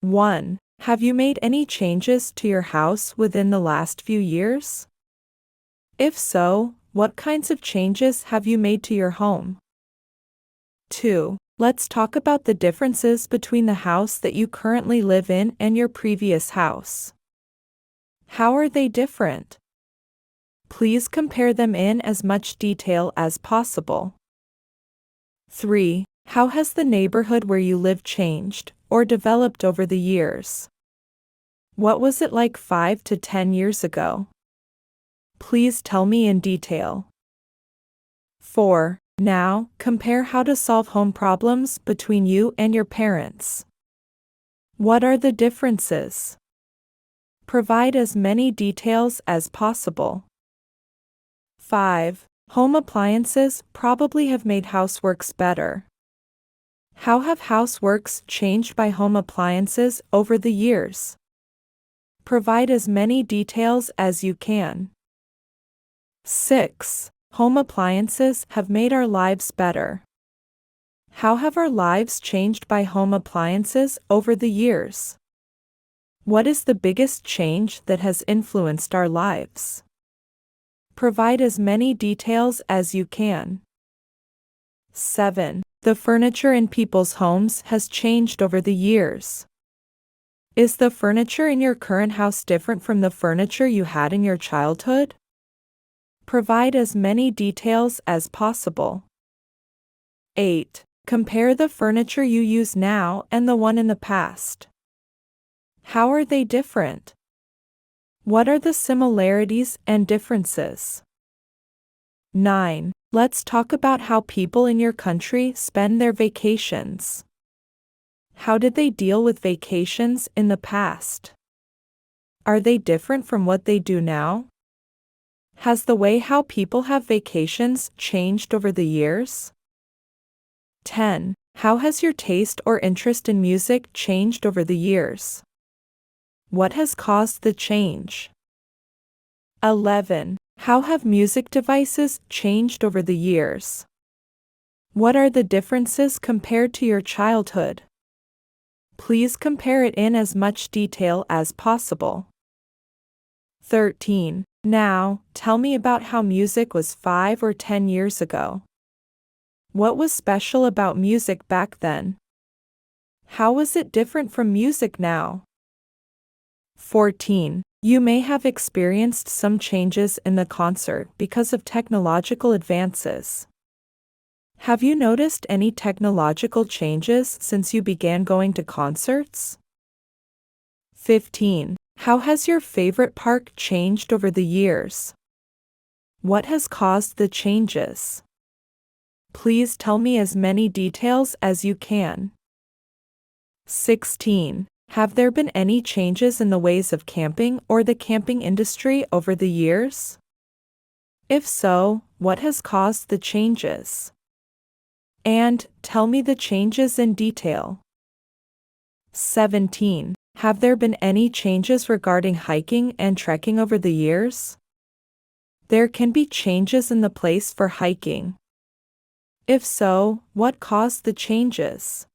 1. Have you made any changes to your house within the last few years? If so, what kinds of changes have you made to your home? 2. Let's talk about the differences between the house that you currently live in and your previous house. How are they different? Please compare them in as much detail as possible. 3. How has the neighborhood where you live changed or developed over the years? What was it like 5 to 10 years ago? Please tell me in detail. 4. Now, compare how to solve home problems between you and your parents. What are the differences? Provide as many details as possible. 5. Home appliances probably have made houseworks better. How have houseworks changed by home appliances over the years? Provide as many details as you can. 6. Home appliances have made our lives better. How have our lives changed by home appliances over the years? What is the biggest change that has influenced our lives? Provide as many details as you can. 7. The furniture in people's homes has changed over the years. Is the furniture in your current house different from the furniture you had in your childhood? Provide as many details as possible. 8. Compare the furniture you use now and the one in the past. How are they different? What are the similarities and differences? 9. Let's talk about how people in your country spend their vacations. How did they deal with vacations in the past? Are they different from what they do now? Has the way how people have vacations changed over the years? 10. How has your taste or interest in music changed over the years? What has caused the change? 11. How have music devices changed over the years? What are the differences compared to your childhood? Please compare it in as much detail as possible. 13. Now, tell me about how music was 5 or 10 years ago. What was special about music back then? How was it different from music now? 14. You may have experienced some changes in the concert because of technological advances. Have you noticed any technological changes since you began going to concerts? 15. How has your favorite park changed over the years? What has caused the changes? Please tell me as many details as you can. 16. Have there been any changes in the ways of camping or the camping industry over the years? If so, what has caused the changes? And tell me the changes in detail. 17. Have there been any changes regarding hiking and trekking over the years? There can be changes in the place for hiking. If so, what caused the changes?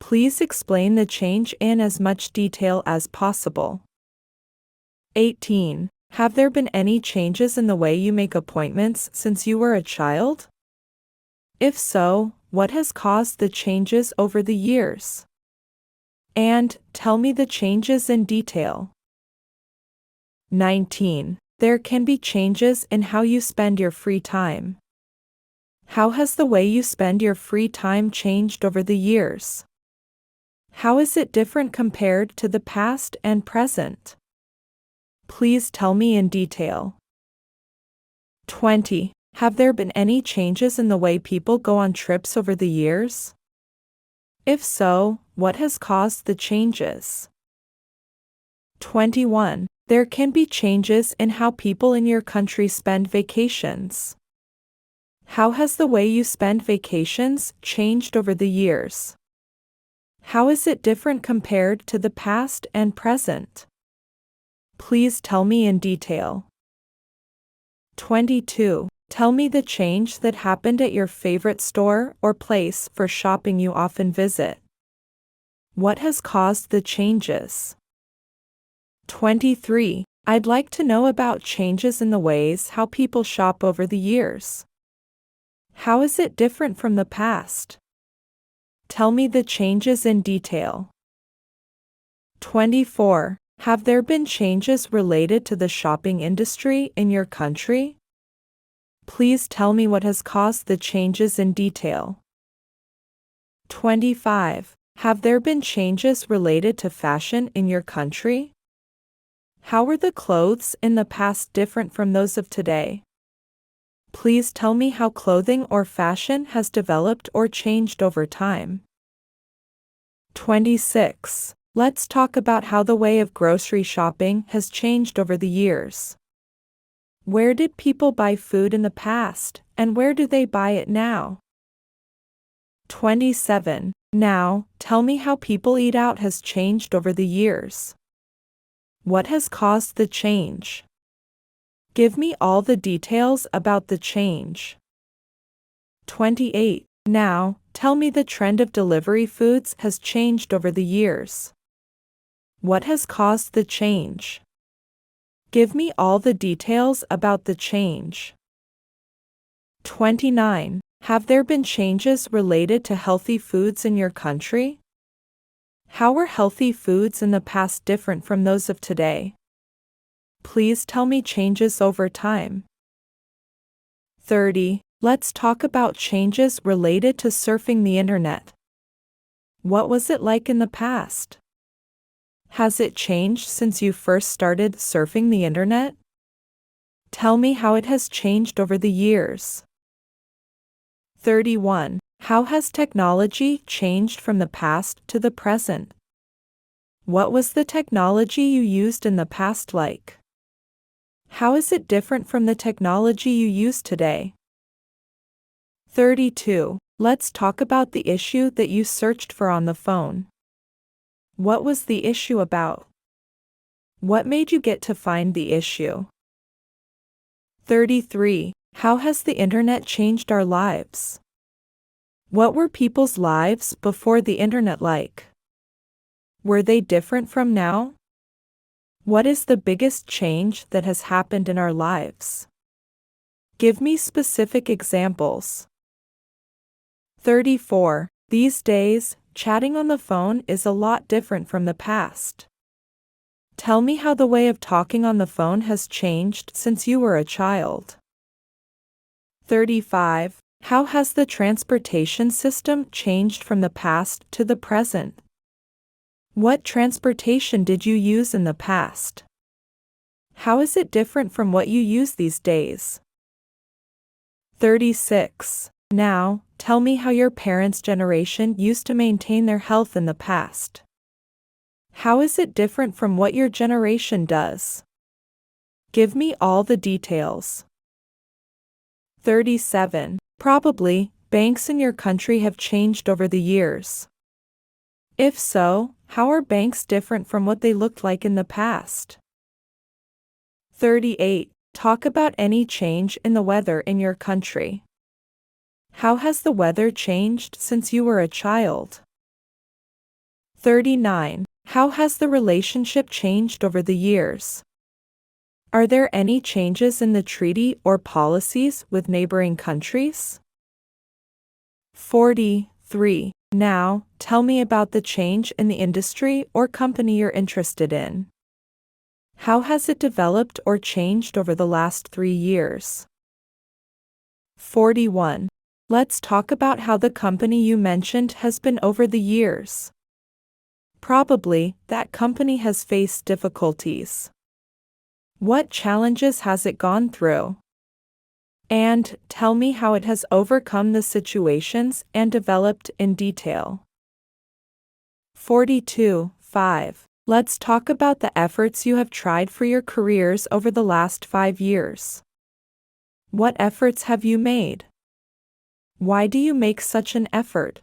Please explain the change in as much detail as possible. 18. Have there been any changes in the way you make appointments since you were a child? If so, what has caused the changes over the years? And tell me the changes in detail. 19. There can be changes in how you spend your free time. How has the way you spend your free time changed over the years? How is it different compared to the past and present? Please tell me in detail. 20. Have there been any changes in the way people go on trips over the years? If so, what has caused the changes? 21. There can be changes in how people in your country spend vacations. How has the way you spend vacations changed over the years? How is it different compared to the past and present? Please tell me in detail. 22. Tell me the change that happened at your favorite store or place for shopping you often visit. What has caused the changes? 23. I'd like to know about changes in the ways how people shop over the years. How is it different from the past? Tell me the changes in detail. 24. Have there been changes related to the shopping industry in your country? Please tell me what has caused the changes in detail. 25. Have there been changes related to fashion in your country? How were the clothes in the past different from those of today? Please tell me how clothing or fashion has developed or changed over time. 26. Let's talk about how the way of grocery shopping has changed over the years. Where did people buy food in the past, and where do they buy it now? 27. Now, tell me how people eat out has changed over the years. What has caused the change? Give me all the details about the change. 28. Now, tell me the trend of delivery foods has changed over the years. What has caused the change? Give me all the details about the change. 29. Have there been changes related to healthy foods in your country? How were healthy foods in the past different from those of today? Please tell me changes over time. 30. Let's talk about changes related to surfing the internet. What was it like in the past? Has it changed since you first started surfing the internet? Tell me how it has changed over the years. 31. How has technology changed from the past to the present? What was the technology you used in the past like? How is it different from the technology you use today? 32. Let's talk about the issue that you searched for on the phone. What was the issue about? What made you get to find the issue? 33. How has the internet changed our lives? What were people's lives before the internet like? Were they different from now? What is the biggest change that has happened in our lives? Give me specific examples. 34. These days, chatting on the phone is a lot different from the past. Tell me how the way of talking on the phone has changed since you were a child. 35. How has the transportation system changed from the past to the present? What transportation did you use in the past? How is it different from what you use these days? 36. Now, tell me how your parents' generation used to maintain their health in the past. How is it different from what your generation does? Give me all the details. 37. Probably, banks in your country have changed over the years. If so, how are banks different from what they looked like in the past? 38. Talk about any change in the weather in your country. How has the weather changed since you were a child? 39. How has the relationship changed over the years? Are there any changes in the treaty or policies with neighboring countries? 43. Now, tell me about the change in the industry or company you're interested in. How has it developed or changed over the last 3 years? 41. Let's talk about how the company you mentioned has been over the years. Probably, that company has faced difficulties. What challenges has it gone through? And tell me how it has overcome the situations and developed in detail. 42.5. Let's talk about the efforts you have tried for your careers over the last 5 years. What efforts have you made? Why do you make such an effort?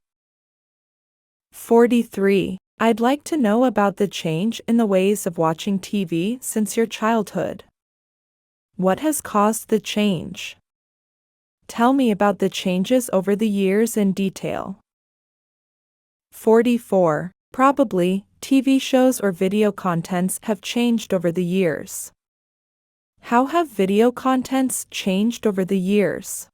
43. I'd like to know about the change in the ways of watching TV since your childhood. What has caused the change? Tell me about the changes over the years in detail. 44. Probably, TV shows or video contents have changed over the years. How have video contents changed over the years?